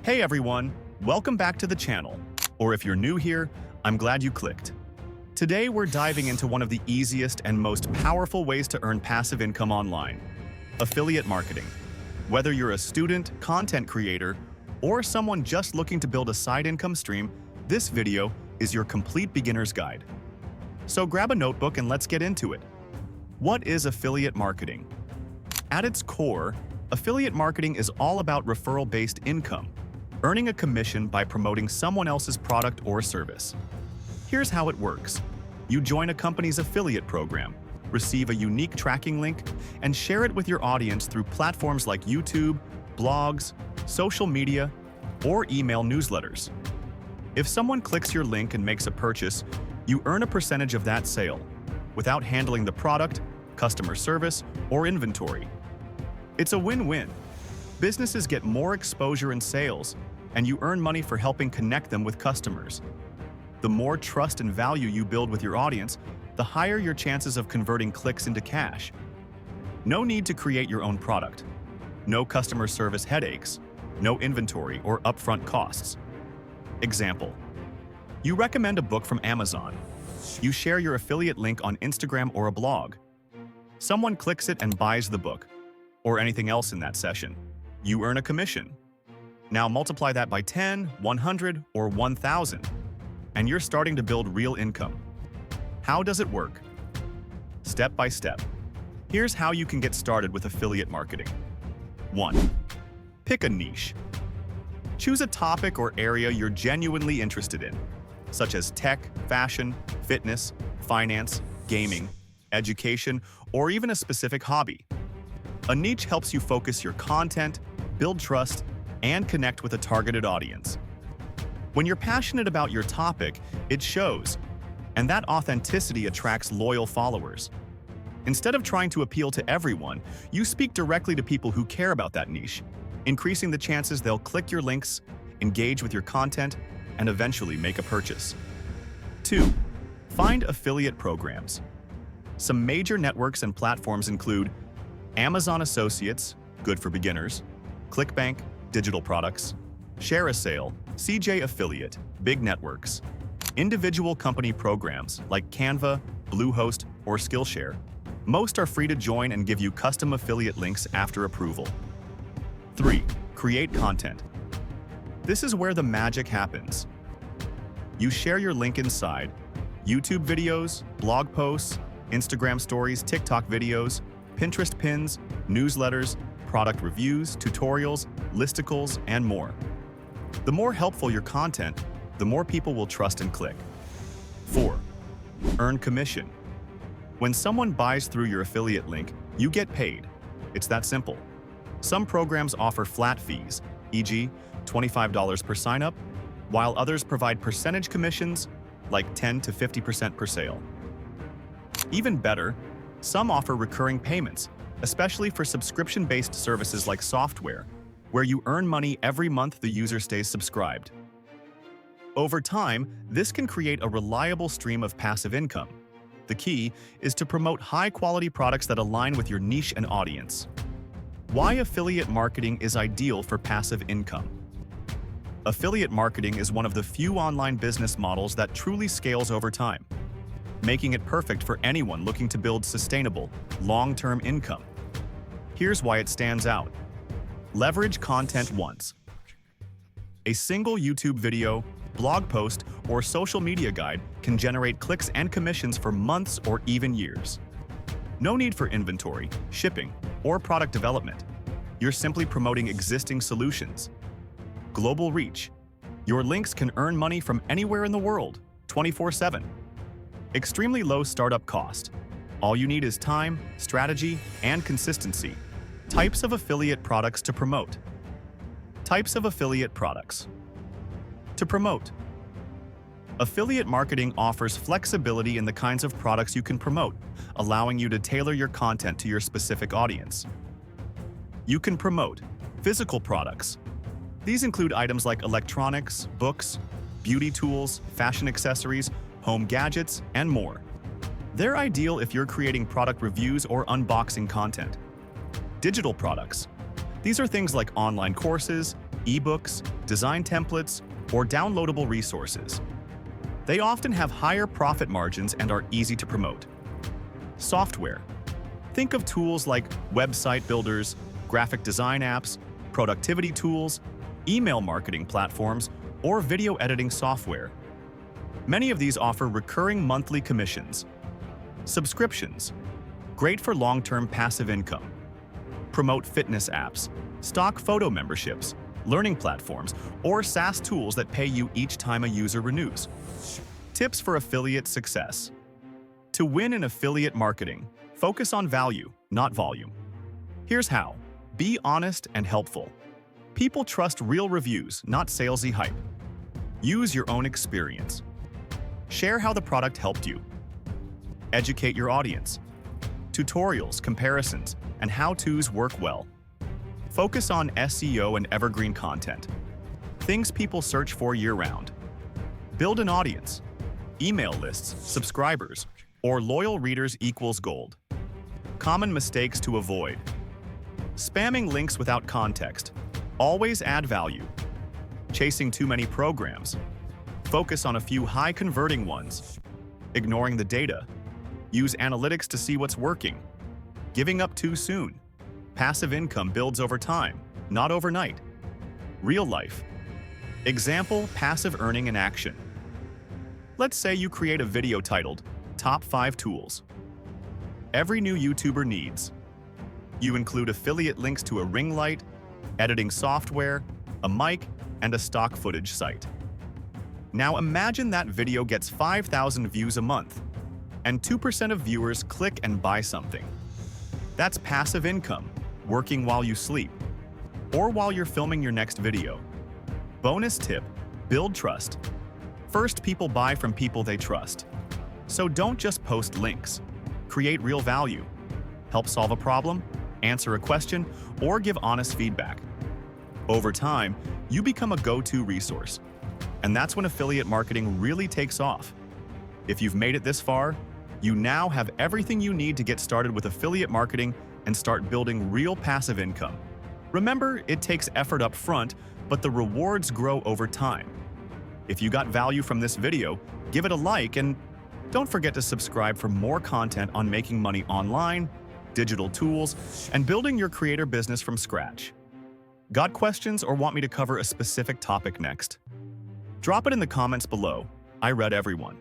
Hey everyone, welcome back to the channel. Or if you're new here, I'm glad you clicked. Today we're diving into one of the easiest and most powerful ways to earn passive income online: affiliate marketing. Whether you're a student, content creator, or someone just looking to build a side income stream, this video is your complete beginner's guide. So grab a notebook and let's get into it. What is affiliate marketing? At its core, affiliate marketing is all about referral-based income, earning a commission by promoting someone else's product or service. Here's how it works. You join a company's affiliate program, receive a unique tracking link, and share it with your audience through platforms like YouTube, blogs, social media, or email newsletters. If someone clicks your link and makes a purchase, you earn a percentage of that sale, without handling the product, customer service, or inventory. It's a win-win. Businesses get more exposure and sales, and you earn money for helping connect them with customers. The more trust and value you build with your audience, the higher your chances of converting clicks into cash. No need to create your own product. No customer service headaches. No inventory or upfront costs. Example: you recommend a book from Amazon. You share your affiliate link on Instagram or a blog. Someone clicks it and buys the book, or anything else in that session. You earn a commission. Now multiply that by 10, 100, or 1,000, and you're starting to build real income. How does it work? Step by step. Here's how you can get started with affiliate marketing. 1. Pick a niche. Choose a topic or area you're genuinely interested in, such as tech, fashion, fitness, finance, gaming, education, or even a specific hobby. A niche helps you focus your content, build trust, and connect with a targeted audience. When you're passionate about your topic, it shows, and that authenticity attracts loyal followers. Instead of trying to appeal to everyone, you speak directly to people who care about that niche, increasing the chances they'll click your links, engage with your content, and eventually make a purchase. 2. Find affiliate programs. Some major networks and platforms include Amazon Associates, good for beginners; ClickBank, digital products; ShareASale, CJ Affiliate, big networks; individual company programs like Canva, Bluehost, or Skillshare. Most are free to join and give you custom affiliate links after approval. 3. Create content. This is where the magic happens. You share your link inside YouTube videos, blog posts, Instagram stories, TikTok videos, Pinterest pins, newsletters, product reviews, tutorials, listicles, and more. The more helpful your content, the more people will trust and click. 4. Earn commission. When someone buys through your affiliate link, you get paid. It's that simple. Some programs offer flat fees, e.g., $25 per sign-up, while others provide percentage commissions, like 10 to 50% per sale. Even better, some offer recurring payments, especially for subscription-based services like software, where you earn money every month the user stays subscribed. Over time, this can create a reliable stream of passive income. The key is to promote high-quality products that align with your niche and audience. Why affiliate marketing is ideal for passive income? Affiliate marketing is one of the few online business models that truly scales over time, making it perfect for anyone looking to build sustainable, long-term income. Here's why it stands out. Leverage content once. A single YouTube video, blog post, or social media guide can generate clicks and commissions for months or even years. No need for inventory, shipping, or product development. You're simply promoting existing solutions. Global reach. Your links can earn money from anywhere in the world, 24/7. Extremely low startup cost. All you need is time, strategy, and consistency. Types of affiliate products to promote. Types of affiliate products. To promote. Affiliate marketing offers flexibility in the kinds of products you can promote, allowing you to tailor your content to your specific audience. You can promote physical products. These include items like electronics, books, beauty tools, fashion accessories, home gadgets, and more. They're ideal if you're creating product reviews or unboxing content. Digital products. These are things like online courses, ebooks, design templates, or downloadable resources. They often have higher profit margins and are easy to promote. Software. Think of tools like website builders, graphic design apps, productivity tools, email marketing platforms, or video editing software. Many of these offer recurring monthly commissions. Subscriptions. Great for long-term passive income. Promote fitness apps, stock photo memberships, learning platforms, or SaaS tools that pay you each time a user renews. Tips for affiliate success. To win in affiliate marketing, focus on value, not volume. Here's how. Be honest and helpful. People trust real reviews, not salesy hype. Use your own experience. Share how the product helped you. Educate your audience. Tutorials, comparisons, and how-tos work well. Focus on SEO and evergreen content. Things people search for year-round. Build an audience. Email lists, subscribers, or loyal readers equals gold. Common mistakes to avoid. Spamming links without context. Always add value. Chasing too many programs. Focus on a few high-converting ones. Ignoring the data. Use analytics to see what's working. Giving up too soon. Passive income builds over time, not overnight. Real life. Example, passive earning in action. Let's say you create a video titled, Top 5 Tools Every New YouTuber Needs. You include affiliate links to a ring light, editing software, a mic, and a stock footage site. Now imagine that video gets 5,000 views a month, and 2% of viewers click and buy something. That's passive income, working while you sleep, or while you're filming your next video. Bonus tip, build trust. First, people buy from people they trust. So don't just post links. Create real value. Help solve a problem, answer a question, or give honest feedback. Over time, you become a go-to resource. And that's when affiliate marketing really takes off. If you've made it this far, you now have everything you need to get started with affiliate marketing and start building real passive income. Remember, it takes effort up front, but the rewards grow over time. If you got value from this video, give it a like and don't forget to subscribe for more content on making money online, digital tools, and building your creator business from scratch. Got questions or want me to cover a specific topic next? Drop it in the comments below. I read everyone.